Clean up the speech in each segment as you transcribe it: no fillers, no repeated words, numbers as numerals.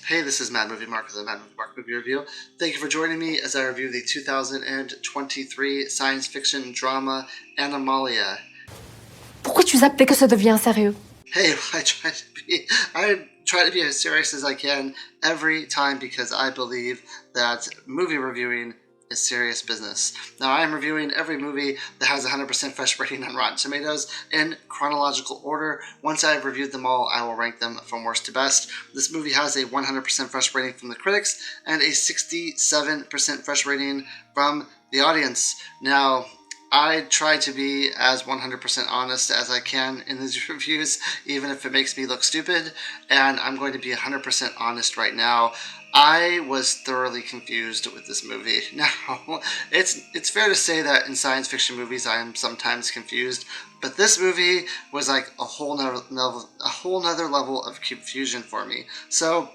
Hey, this is Mad Movie Mark with the Mad Movie Mark Movie Review. Thank you for joining me as I review the 2023 science fiction drama Animalia. Pourquoi tu zappes dès que ça devient sérieux? Hey, I try to be as serious as I can every time because I believe that movie reviewing is serious business. Now, I am reviewing every movie that has 100% fresh rating on Rotten Tomatoes in chronological order. Once I've reviewed them all, I will rank them from worst to best. This movie has a 100% fresh rating from the critics and a 67% fresh rating from the audience. Now, I try to be as 100% honest as I can in these reviews, even if it makes me look stupid, and I'm going to be 100% honest right now. I was thoroughly confused with this movie. Now, it's fair to say that in science fiction movies I am sometimes confused, but this movie was like a whole nother level of confusion for me. So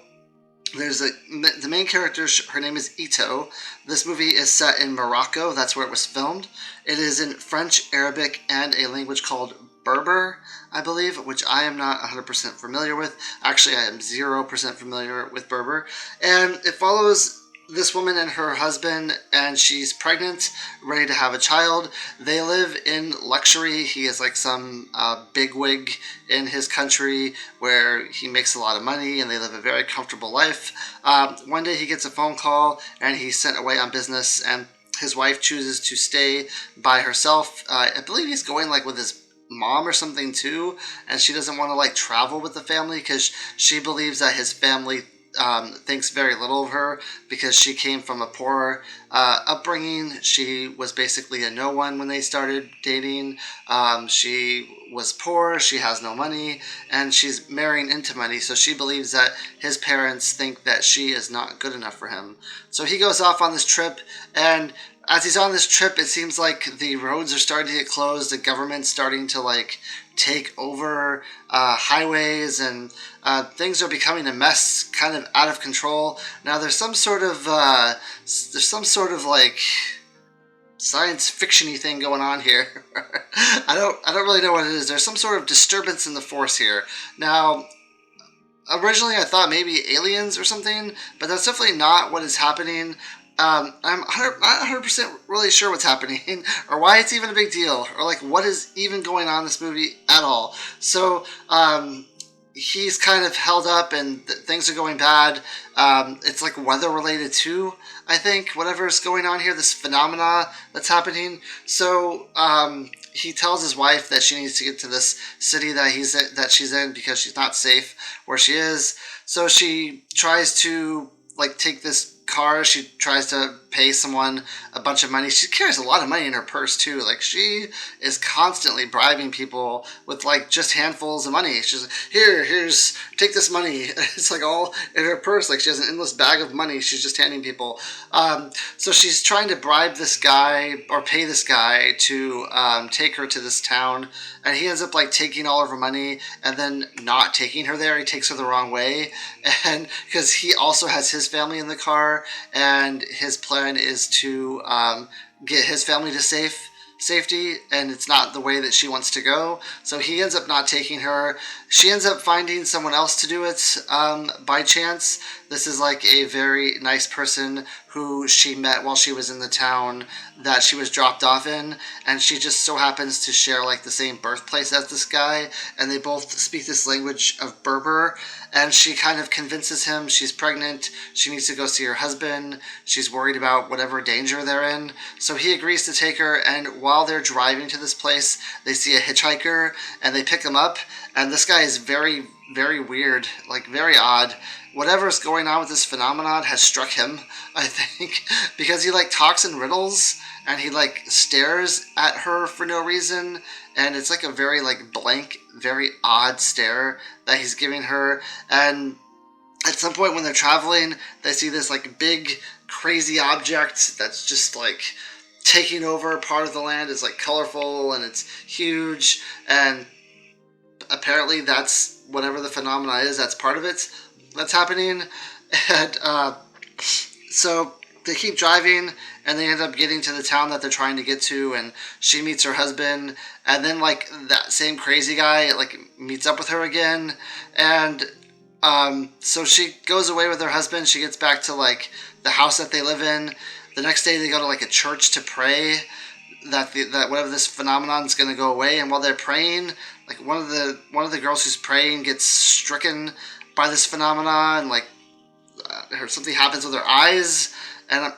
the main character, her name is Itto. This movie is set in Morocco. That's where it was filmed. It is in French, Arabic, and a language called Berber, I believe, which I am not 100% familiar with. Actually, I am 0% familiar with Berber. And it follows this woman and her husband, and she's pregnant, ready to have a child. They live in luxury. He is like some bigwig in his country where he makes a lot of money and they live a very comfortable life. One day he gets a phone call and he's sent away on business, and his wife chooses to stay by herself. I believe he's going like with his mom or something too, and she doesn't want to like travel with the family because she believes that his family thinks very little of her because she came from a poor upbringing. She was basically a no one when they started dating. She was poor, she has no money, and she's marrying into money, so she believes that his parents think that she is not good enough for him. So he goes off on this trip, and as he's on this trip, it seems like the roads are starting to get closed, the government's starting to like take over highways, and things are becoming a mess, kind of out of control. Now there's some sort of like science fiction-y thing going on here. I don't really know what it is. There's some sort of disturbance in the force here. Now, originally I thought maybe aliens or something, but that's definitely not what is happening. I'm not 100% really sure what's happening or why it's even a big deal or like what is even going on in this movie at all. So he's kind of held up and things are going bad. It's like weather related too, I think, whatever's going on here, this phenomena that's happening. So he tells his wife that she needs to get to this city that she's in because she's not safe where she is. So she tries to like take this car. She tries to pay someone a bunch of money. She carries a lot of money in her purse too. Like she is constantly bribing people with like just handfuls of money. She's like, here's take this money. It's like all in her purse. Like she has an endless bag of money she's just handing people. So she's trying to bribe this guy or pay this guy to take her to this town, and he ends up like taking all of her money and then not taking her there. He takes her the wrong way, and because he also has his family in the car, and his plan is to get his family to safety, and it's not the way that she wants to go. So he ends up not taking her. She ends up finding someone else to do it by chance. This is like a very nice person who she met while she was in the town that she was dropped off in, and she just so happens to share like the same birthplace as this guy, and they both speak this language of Berber, and she kind of convinces him she's pregnant, she needs to go see her husband, she's worried about whatever danger they're in, so he agrees to take her, and while they're driving to this place, they see a hitchhiker, and they pick him up, and this guy is very, very weird, like very odd. Whatever's going on with this phenomenon has struck him, I think, because he like talks in riddles and he like stares at her for no reason, and it's like a very like blank, very odd stare that he's giving her. And at some point when they're traveling, they see this like big crazy object that's just like taking over part of the land. It's like colorful and it's huge, and apparently that's whatever the phenomena is, that's part of it that's happening. And so they keep driving and they end up getting to the town that they're trying to get to, and she meets her husband, and then like that same crazy guy like meets up with her again, and So she goes away with her husband. She gets back to like the house that they live in. The next day they go to like a church to pray that whatever this phenomenon is going to go away. And while they're praying, like one of the girls who's praying gets stricken by this phenomenon, and like something happens with her eyes, and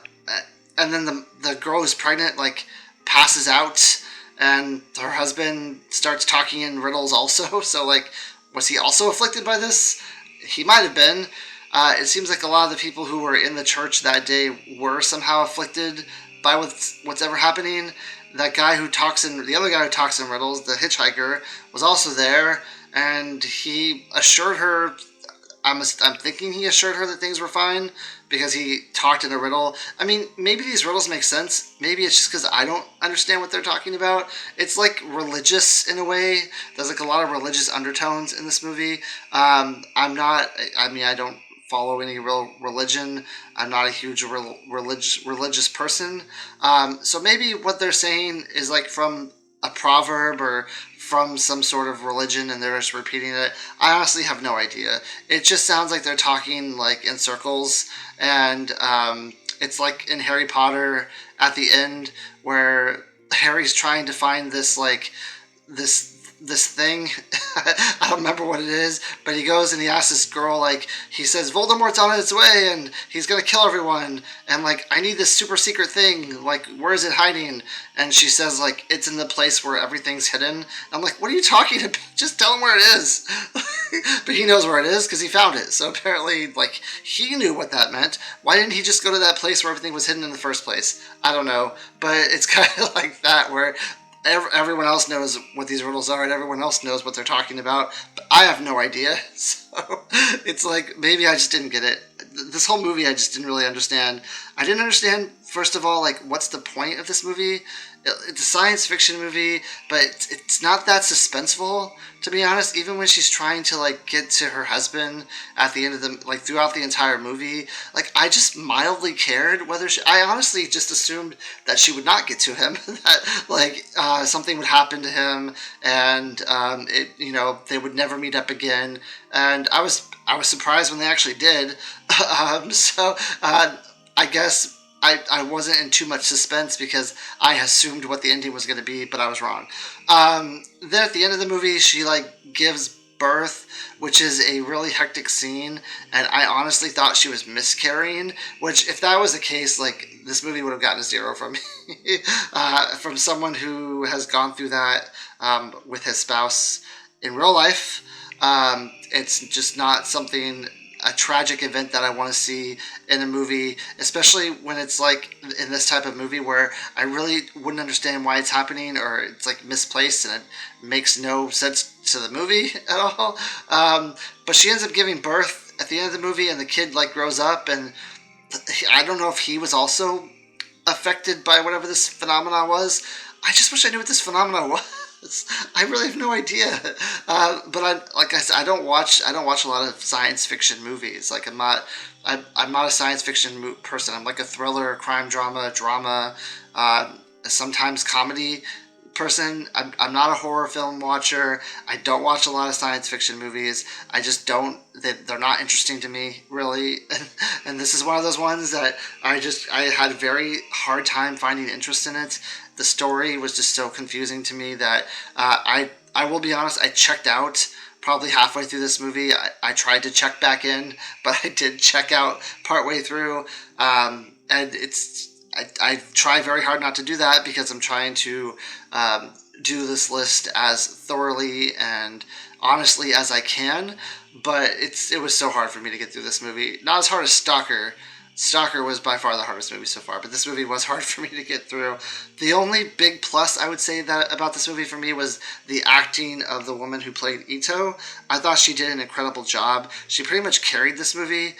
then the girl who's pregnant like passes out, and her husband starts talking in riddles also. So like, was he also afflicted by this? He might have been. It seems like a lot of the people who were in the church that day were somehow afflicted by what's ever happening. That guy who talks in the other guy who talks in riddles, the hitchhiker, was also there, and he assured her. I'm thinking he assured her that things were fine because he talked in a riddle. I mean, maybe these riddles make sense. Maybe it's just because I don't understand what they're talking about. It's like religious in a way. There's like a lot of religious undertones in this movie. I'm not. I mean, I don't follow any real religion. I'm not a huge religious person. So maybe what they're saying is like from a proverb or from some sort of religion and they're just repeating it. I honestly have no idea. It just sounds like they're talking like in circles, and it's like in Harry Potter at the end where Harry's trying to find this like this thing. I don't remember what it is, but he goes and he asks this girl, like, he says Voldemort's on its way and he's gonna kill everyone, and like, I need this super secret thing, like, where is it hiding? And she says like, it's in the place where everything's hidden. And I'm like, what are you talking about? Just tell him where it is. But he knows where it is because he found it, so apparently like he knew what that meant. Why didn't he just go to that place where everything was hidden in the first place? I don't know, but it's kind of like that where everyone else knows what these riddles are and everyone else knows what they're talking about, but I have no idea. So it's like, maybe I just didn't get it. This whole movie I just didn't really understand. I didn't understand, first of all, like, what's the point of this movie? It's a science fiction movie, but it's not that suspenseful, to be honest. Even when she's trying to like get to her husband at the end of the, like, throughout the entire movie, like, I just mildly cared whether I honestly just assumed that she would not get to him, that like something would happen to him, and they would never meet up again. And I was surprised when they actually did. I guess I wasn't in too much suspense because I assumed what the ending was going to be, but I was wrong. Then at the end of the movie, she like gives birth, which is a really hectic scene, and I honestly thought she was miscarrying, which if that was the case, like, this movie would have gotten a 0 from me. From someone who has gone through that with his spouse in real life. It's just not a tragic event that I want to see in a movie, especially when it's like in this type of movie where I really wouldn't understand why it's happening, or it's like misplaced and it makes no sense to the movie at all. But she ends up giving birth at the end of the movie, and the kid like grows up, and I don't know if he was also affected by whatever this phenomenon was. I just wish I knew what this phenomenon was. I really have no idea. Like I said, I don't watch a lot of science fiction movies. Like, I'm not a science fiction person. I'm like a thriller, crime drama, sometimes comedy person. I'm not a horror film watcher. I don't watch a lot of science fiction movies. I just don't. They're not interesting to me, really. And this is one of those ones that I had a very hard time finding interest in it. The story was just so confusing to me that I will be honest, I checked out probably halfway through this movie. I tried to check back in, but I did check out partway through. And I try very hard not to do that because I'm trying to do this list as thoroughly and honestly as I can. But it was so hard for me to get through this movie. Not as hard as Stalker. Stalker was by far the hardest movie so far, but this movie was hard for me to get through. The only big plus I would say that about this movie for me was the acting of the woman who played Itto. I thought she did an incredible job. She pretty much carried this movie.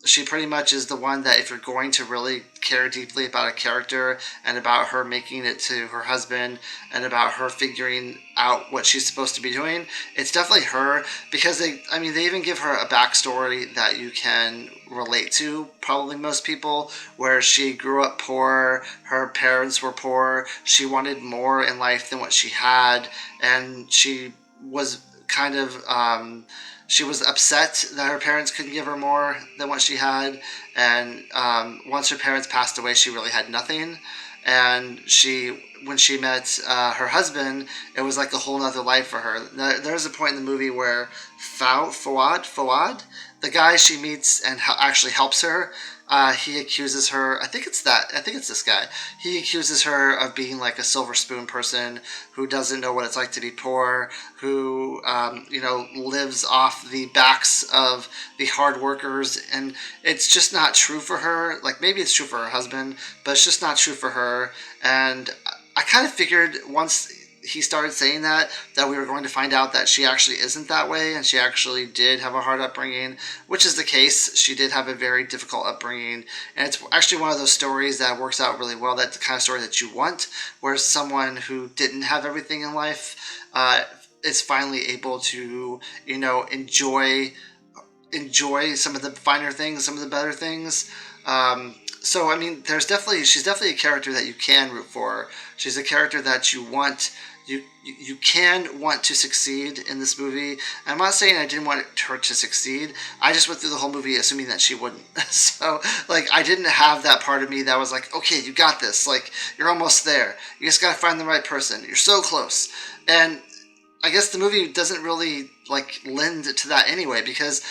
She pretty much is the one that, if you're going to really care deeply about a character and about her making it to her husband and about her figuring out what she's supposed to be doing, it's definitely her, because they even give her a backstory that you can relate to, probably most people, where she grew up poor, her parents were poor, she wanted more in life than what she had, and she was kind of she was upset that her parents couldn't give her more than what she had, and once her parents passed away, she really had nothing. And when she met her husband, it was like a whole nother life for her. There's a point in the movie where Fawad, the guy she meets and actually helps her, he accuses her. I think it's this guy. He accuses her of being like a silver spoon person who doesn't know what it's like to be poor, who lives off the backs of the hard workers, and it's just not true for her. Like maybe it's true for her husband, but it's just not true for her. And I kind of figured once he started saying that we were going to find out that she actually isn't that way, and she actually did have a hard upbringing, which is the case. She did have a very difficult upbringing, and it's actually one of those stories that works out really well. That's the kind of story that you want, where someone who didn't have everything in life is finally able to, enjoy some of the finer things, some of the better things. So I mean, she's definitely a character that you can root for. She's a character that you want. You can want to succeed in this movie. And I'm not saying I didn't want her to succeed. I just went through the whole movie assuming that she wouldn't. So like I didn't have that part of me that was like, okay, you got this. Like you're almost there. You just gotta find the right person. You're so close. And I guess the movie doesn't really like lend to that anyway, because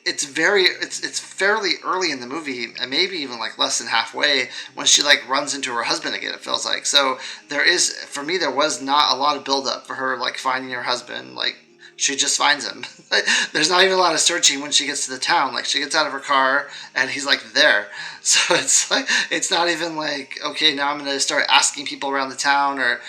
it's fairly early in the movie, and maybe even like less than halfway, when she like runs into her husband again, it feels like. So for me there was not a lot of build up for her like finding her husband. Like she just finds him. There's not even a lot of searching when she gets to the town. Like she gets out of her car and he's like there. So it's not even like, okay, now I'm gonna start asking people around the town, or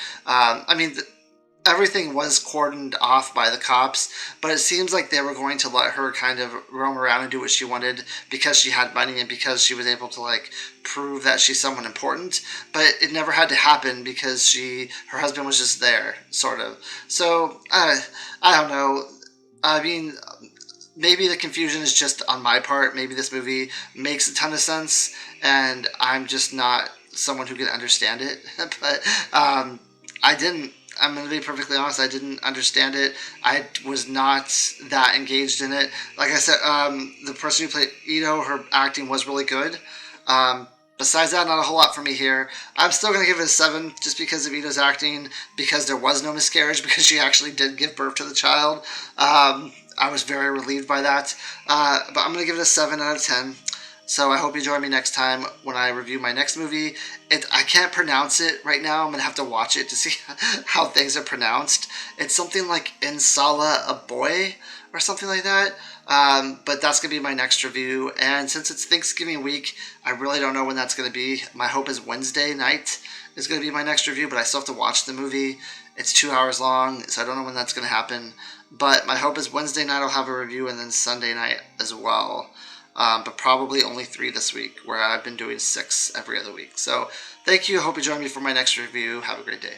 everything was cordoned off by the cops, but it seems like they were going to let her kind of roam around and do what she wanted because she had money and because she was able to like prove that she's someone important. But it never had to happen because her husband was just there, sort of. So I don't know. I mean, maybe the confusion is just on my part. Maybe this movie makes a ton of sense, and I'm just not someone who can understand it. But I didn't. I'm going to be perfectly honest. I didn't understand it. I was not that engaged in it. Like I said, the person who played Itto, her acting was really good. Besides that, not a whole lot for me here. I'm still going to give it a 7 just because of Itto's acting, because there was no miscarriage, because she actually did give birth to the child. I was very relieved by that. But I'm going to give it a 7 out of 10. So I hope you join me next time when I review my next movie. I can't pronounce it right now. I'm going to have to watch it to see how things are pronounced. It's something like Insala a Boy or something like that. But that's going to be my next review. And since it's Thanksgiving week, I really don't know when that's going to be. My hope is Wednesday night is going to be my next review, but I still have to watch the movie. It's 2 hours long, so I don't know when that's going to happen. But my hope is Wednesday night I'll have a review, and then Sunday night as well. But probably only 3 this week, where I've been doing 6 every other week. So thank you. Hope you join me for my next review. Have a great day.